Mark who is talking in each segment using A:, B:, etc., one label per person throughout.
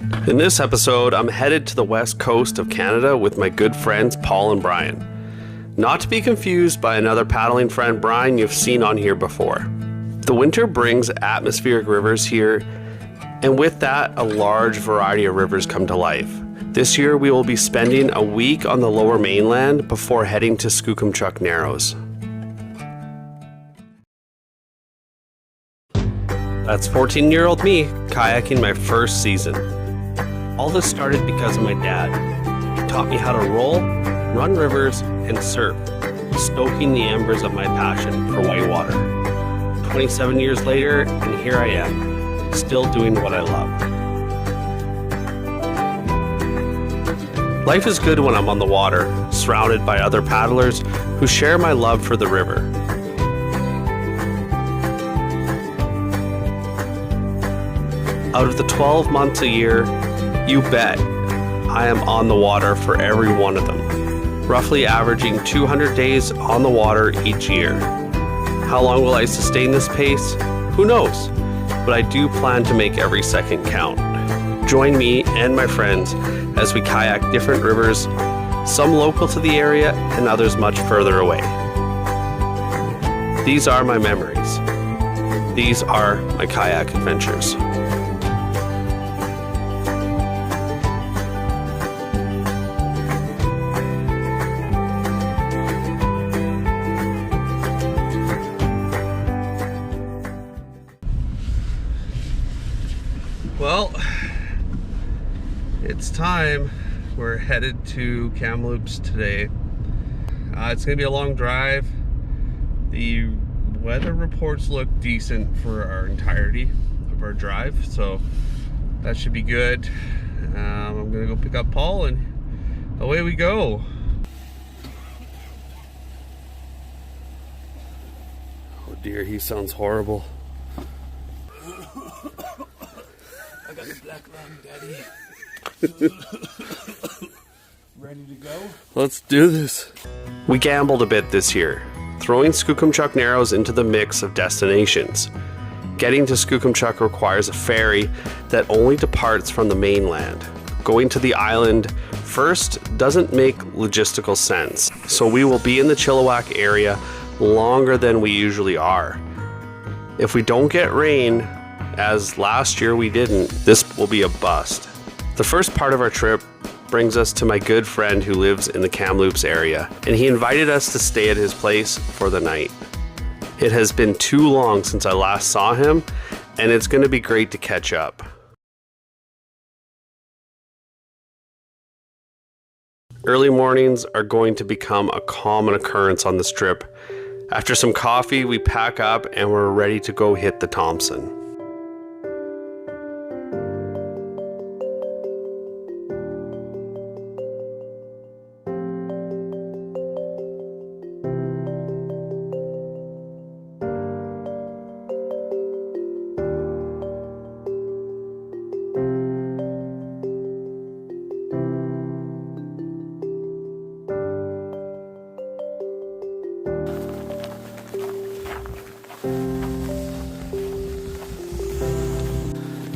A: In this episode, I'm headed to the west coast of Canada with my good friends Paul and Brian. Not to be confused by another paddling friend Brian you've seen on here before. The winter brings atmospheric rivers here, and with that, a large variety of rivers come to life. This year, we will be spending a week on the lower mainland before heading to Skookumchuck Narrows. That's 14-year-old me, kayaking my first season. All this started because of my dad. He taught me how to roll, run rivers, and surf, stoking the embers of my passion for whitewater. 27 years later, and here I am, still doing what I love. Life is good when I'm on the water, surrounded by other paddlers who share my love for the river. Out of the 12 months a year, you bet I am on the water for every one of them, roughly averaging 200 days on the water each year. How long will I sustain this pace? Who knows? But I do plan to make every second count. Join me and my friends as we kayak different rivers, some local to the area and others much further away. These are my memories. These are my kayak adventures. Well, it's time. We're headed to Kamloops today. It's gonna be a long drive. The weather reports look decent for our entirety of our drive, so that should be good. I'm gonna go pick up Paul and away we go. Oh dear, he sounds horrible.
B: I got the black lung, Daddy. Ready to go?
A: Let's do this. We gambled a bit this year, throwing Skookumchuck Narrows into the mix of destinations. Getting to Skookumchuck requires a ferry that only departs from the mainland. Going to the island first doesn't make logistical sense, so we will be in the Chilliwack area longer than we usually are. If we don't get rain, as last year we didn't, this will be a bust. The first part of our trip brings us to my good friend who lives in the Kamloops area, and he invited us to stay at his place for the night. It has been too long since I last saw him, and it's going to be great to catch up. Early mornings are going to become a common occurrence on this trip. After some coffee, we pack up and we're ready to go hit the Thompson.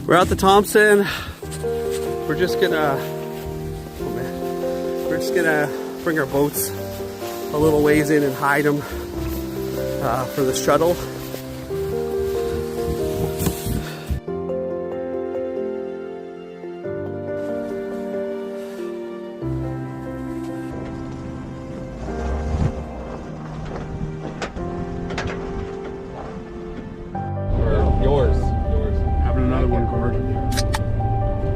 A: We're at the Thompson. We're just gonna bring our boats a little ways in and hide them for the shuttle. Yours.
B: Having another one, Gord.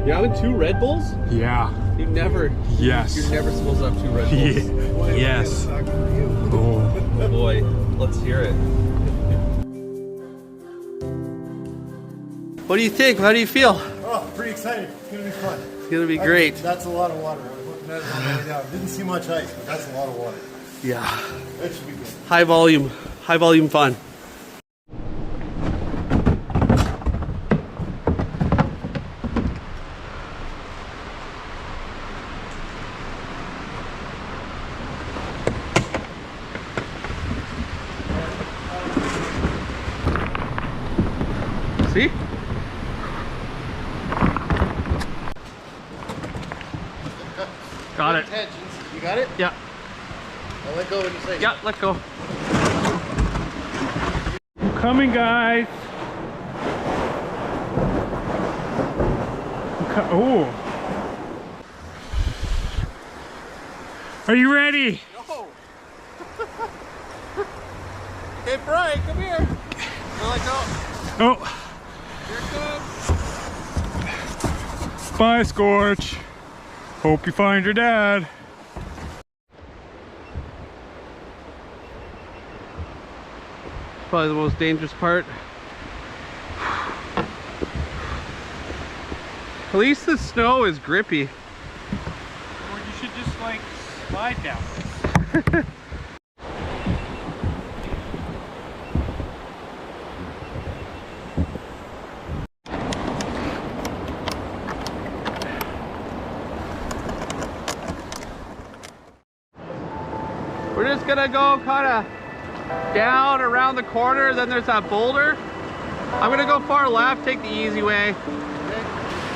A: You're having 2 Red Bulls?
B: Yeah.
A: You never.
B: Yes.
A: You're never supposed to have 2 Red Bulls.
B: Yeah. Yes.
A: Oh boy, let's hear it. What do you think? How do you feel?
C: Oh, pretty excited. It's going to be fun.
A: It's gonna be great.
C: That's a lot of water. I was looking at it on the way down. Didn't see much ice, but that's a lot of water.
A: Yeah.
C: That should be good.
A: High volume fun. See?
D: Got it.
C: Intentions. You got it?
D: Yeah.
C: I'll let go when you say
D: Yeah, let go.
B: I'm coming, guys. Oh. Are you ready?
D: No. Hey, Brian, come here. I'll let go.
B: Oh.
D: Here it comes.
B: Bye, Scorch. Hope you find your dad.
D: Probably the most dangerous part. At least the snow is grippy.
B: Or you should just like slide down.
D: We're just gonna go kind of down around the corner, then there's that boulder. I'm gonna go far left, take the easy way.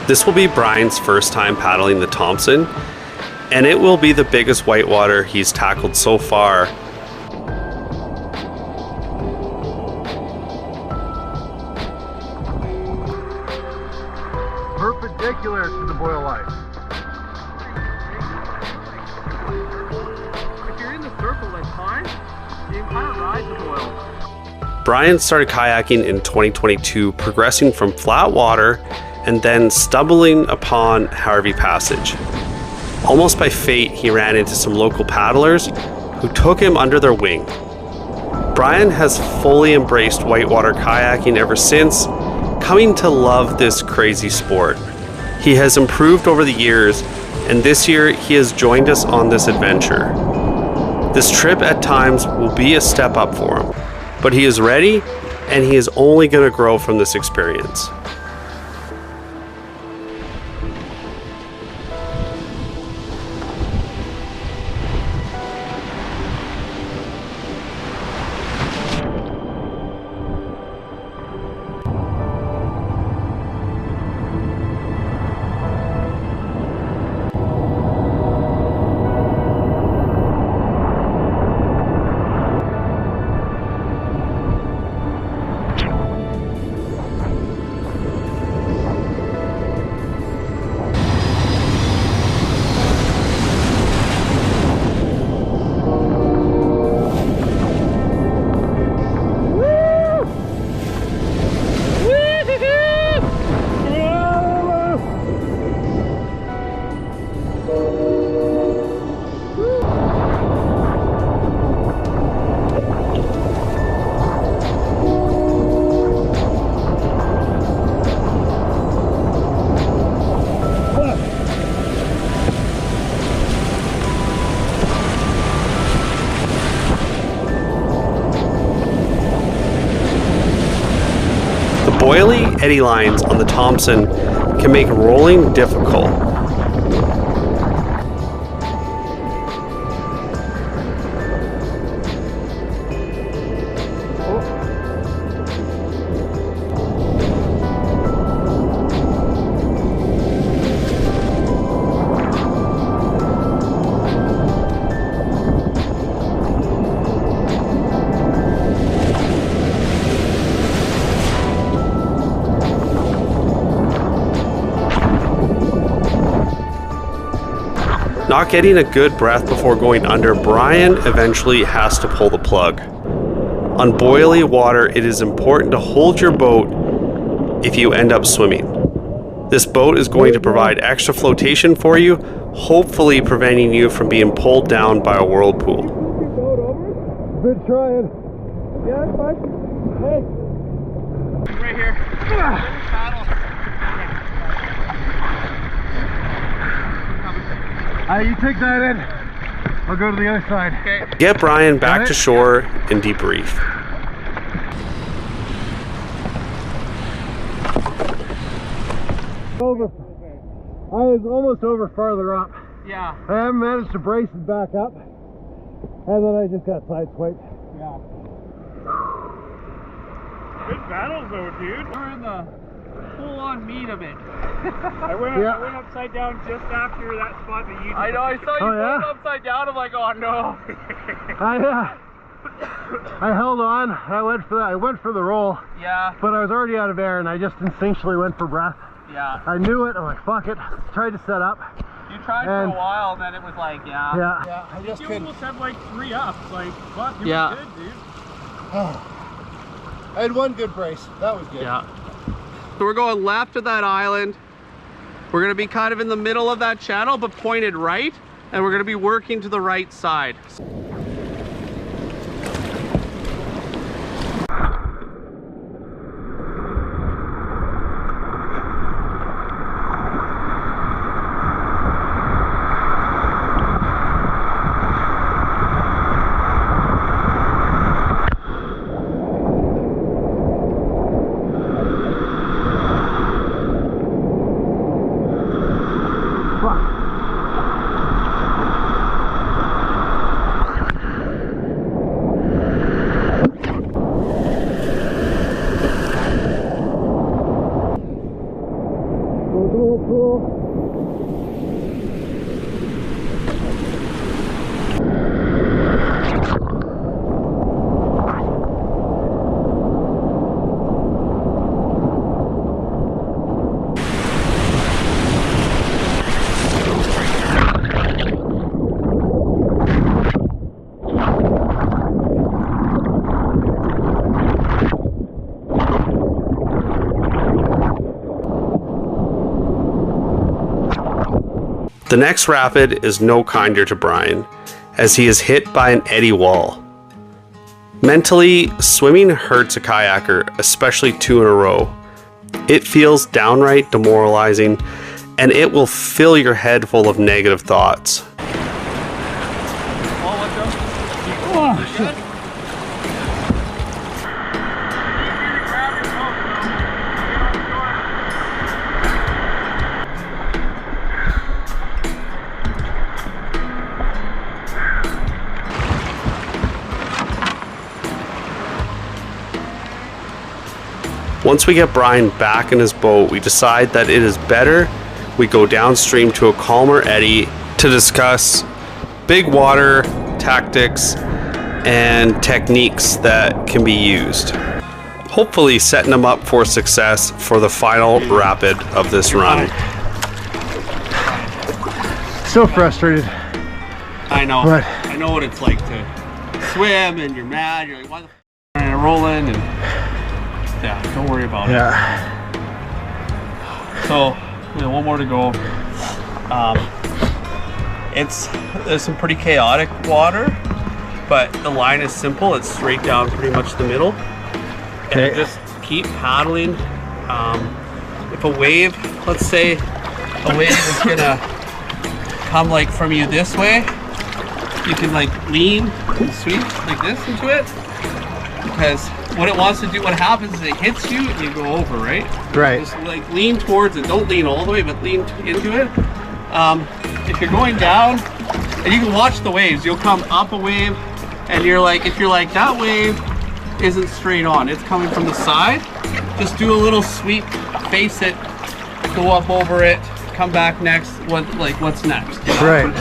A: This will be Brian's first time paddling the Thompson, and it will be the biggest whitewater he's tackled so far.
C: Perpendicular to the boil line.
D: If you're in the circle, that's fine. You can kind of ride the boil.
A: Brian started kayaking in 2022, progressing from flat water and then stumbling upon Harvey Passage. Almost by fate, he ran into some local paddlers who took him under their wing. Brian has fully embraced whitewater kayaking ever since, coming to love this crazy sport. He has improved over the years, and this year he has joined us on this adventure. This trip at times will be a step up for him, but he is ready, and he is only going to grow from this experience. Oily eddy lines on the Thompson can make rolling difficult. Not getting a good breath before going under, Brian eventually has to pull the plug. On boily water, it is important to hold your boat if you end up swimming. This boat is going to provide extra flotation for you, hopefully preventing you from being pulled down by a whirlpool.
C: Been trying.
D: Yeah, it's fine. Hey. Right here. Paddle.
C: You take that in. I'll go to the other side.
D: Okay.
A: Get Brian back to shore and debrief.
C: Over. I was almost over farther up.
D: Yeah.
C: I managed to brace it back up, and then I just got sideswiped.
D: Yeah.
B: Good battles though, dude.
D: We're in the full-on meat of it.
B: I went upside down just after that spot that you did.
D: I know, I saw you going upside down. I'm like, oh no.
C: I held on. I went for the roll.
D: Yeah.
C: But I was already out of air, and I just instinctually went for breath.
D: Yeah.
C: I knew it. I'm like, fuck it. Tried to set up.
D: You tried for a while, and then it was like,
C: Yeah. I just
B: You
C: couldn't.
B: almost had like 3 up. Like, fuck, you
D: Yeah.
B: were good, dude.
C: I had one good brace. That was good.
D: Yeah. So we're going left of that island. We're gonna be kind of in the middle of that channel, but pointed right, and we're gonna be working to the right side.
A: The next rapid is no kinder to Brian, as he is hit by an eddy wall. Mentally, swimming hurts a kayaker, especially 2 in a row. It feels downright demoralizing, and it will fill your head full of negative thoughts.
C: Oh, shit.
A: Once we get Brian back in his boat, we decide that it is better we go downstream to a calmer eddy to discuss big water tactics and techniques that can be used. Hopefully setting them up for success for the final rapid of this run.
C: So frustrated.
D: I know.
C: But
D: I know what it's like to swim, and you're mad. You're like, why the f am I rolling? And yeah, don't worry about it. So, one more to go. There's some pretty chaotic water, but the line is simple. It's straight down pretty much the middle.
C: Okay.
D: And just keep paddling. If a wave, let's say a wave is gonna come like from you this way, you can like lean and sweep like this into it, because what it wants to do, what happens is it hits you and you go over, right?
C: Right.
D: Just like lean towards it. Don't lean all the way, but lean into it. If you're going down, and you can watch the waves, you'll come up a wave, and you're like, if you're like, that wave isn't straight on, it's coming from the side, just do a little sweep, face it, go up over it, come back next. What's next? You know?
C: Right.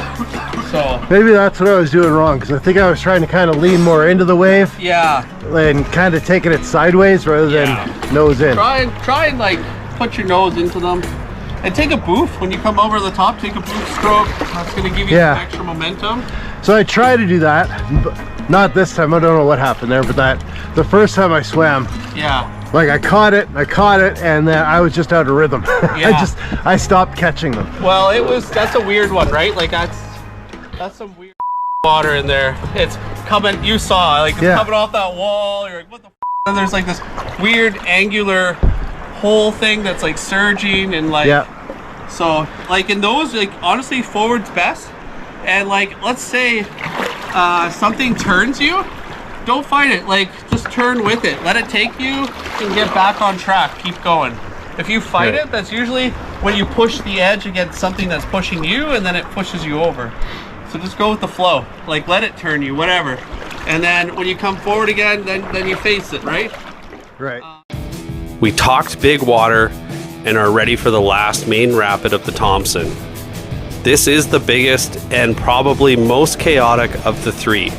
D: So
C: maybe that's what I was doing wrong, because I think I was trying to kind of lean more into the wave.
D: yeah,
C: And kind of taking it sideways rather than nose in.
D: try and like put your nose into them, and take a boof when you come over the top. Take a boof stroke. That's going to give you some extra momentum.
C: So I tried to do that, but not this time. I don't know what happened there, but the first time I swam,
D: Yeah.
C: like I caught it, and then I was just out of rhythm.
D: Yeah.
C: I stopped catching them.
D: Well, that's a weird one, right? Like that's some weird water in there. It's coming. You saw like it's coming off that wall. You're like, what the? And there's like this weird angular hole thing that's like surging and like.
C: Yeah.
D: So like in those, like honestly, forward's best. And like let's say something turns you, don't fight it. Like just turn with it. Let it take you and get back on track. Keep going. If you fight it, that's usually when you push the edge against something that's pushing you, and then it pushes you over. So just go with the flow. Like let it turn you, whatever. And then when you come forward again, then you face it, right?
C: Right.
A: We talked big water and are ready for the last main rapid of the Thompson. This is the biggest and probably most chaotic of the three.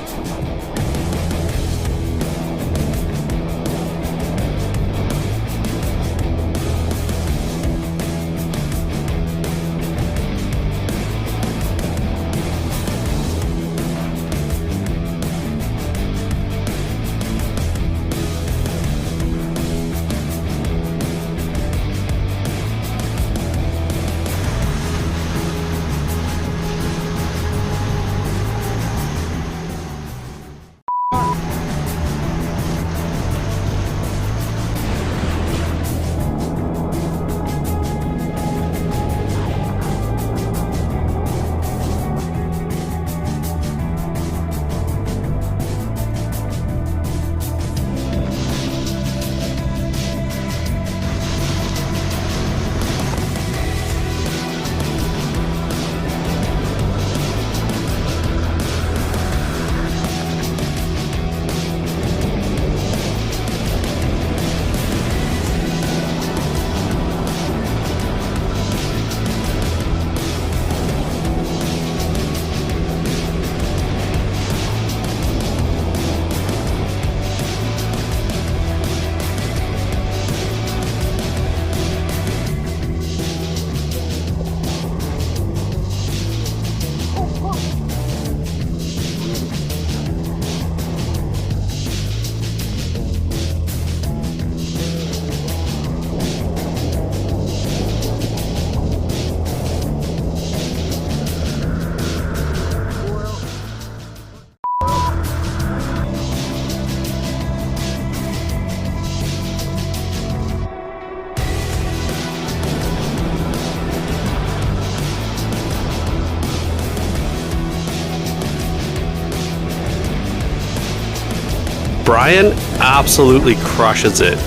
A: Brian absolutely crushes it.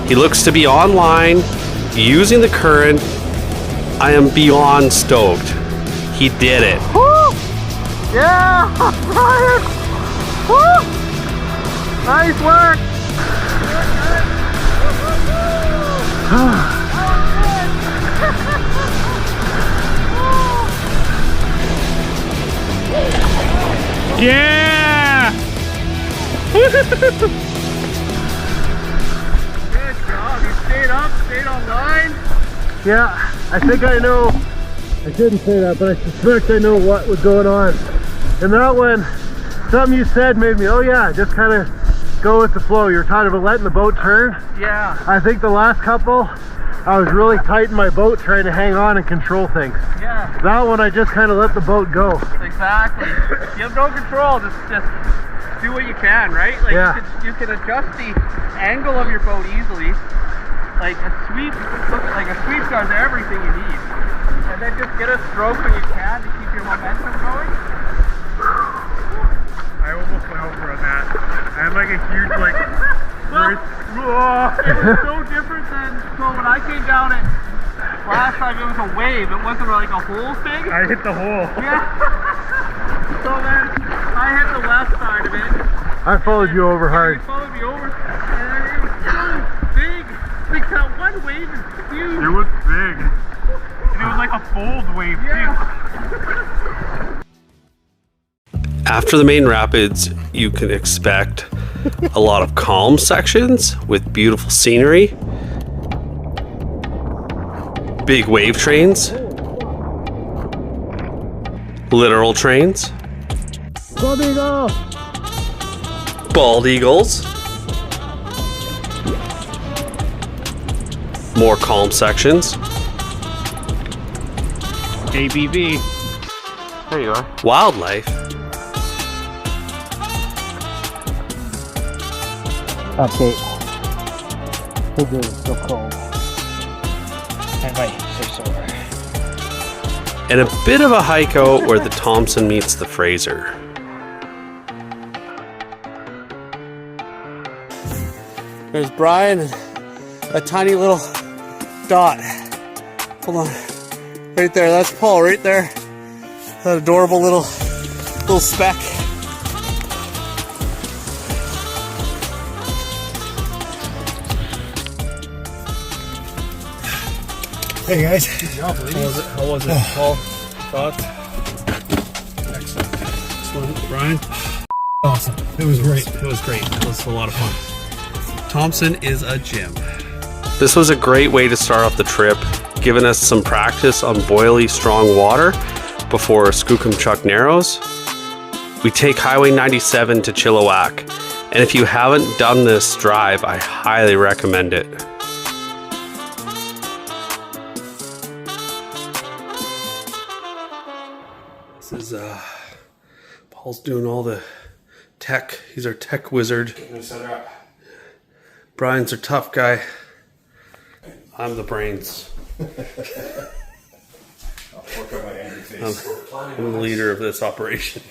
A: He looks to be online, using the current. I am beyond stoked. He did it.
C: Woo! Yeah, Brian! Woo! Nice work!
B: Yeah!
C: Good job. You stayed up, stayed online. Yeah, I think I know. I shouldn't say that, but I suspect I know what was going on. And that one, something you said made me, oh yeah, just kind of go with the flow. You're talking about letting the boat turn.
D: Yeah.
C: I think the last couple, I was really tight in my boat trying to hang on and control things.
D: Yeah.
C: That one, I just kind of let the boat go.
D: Exactly. You have no control. Just do what you can, right? Like
C: Yeah.
D: you can adjust the angle of your boat easily. Like a sweep does everything you need. And then just get a stroke when you can to keep your momentum going.
B: I almost went over on that. I had like a huge like
D: Well, it was so different than when I came down it last time. It was a wave. It wasn't like a hole thing.
B: I hit the hole.
D: Yeah. So then I hit the left side of it.
C: I followed you over hard.
D: You followed me over, and it was so big. Like that one wave is huge.
B: It was big. And it was like a fold wave
D: Yeah.
B: too.
A: After the main rapids, you can expect a lot of calm sections with beautiful scenery, big wave trains, literal trains, bald eagles, more calm sections,
B: ABV.
D: There you are.
A: wildlife,
E: Update. It is so cold. My legs are sore.
A: and a bit of a hike out where the Thompson meets the Fraser. There's Brian and a tiny little dot. Hold on. Right there, that's Paul right there. That adorable little speck.
C: Hey guys.
B: Good job, ladies.
D: How was it? Paul? Thoughts?
B: Excellent.
D: Excellent. Brian?
C: Awesome. It was great.
D: It was great. It was a lot of fun. Thompson is a gym.
A: This was a great way to start off the trip, giving us some practice on boily, strong water before Skookumchuck Narrows. We take Highway 97 to Chilliwack, and if you haven't done this drive, I highly recommend it. This is Paul's doing all the tech. He's our tech wizard. Brian's our tough guy. I'm the brains. I'm the leader of this operation.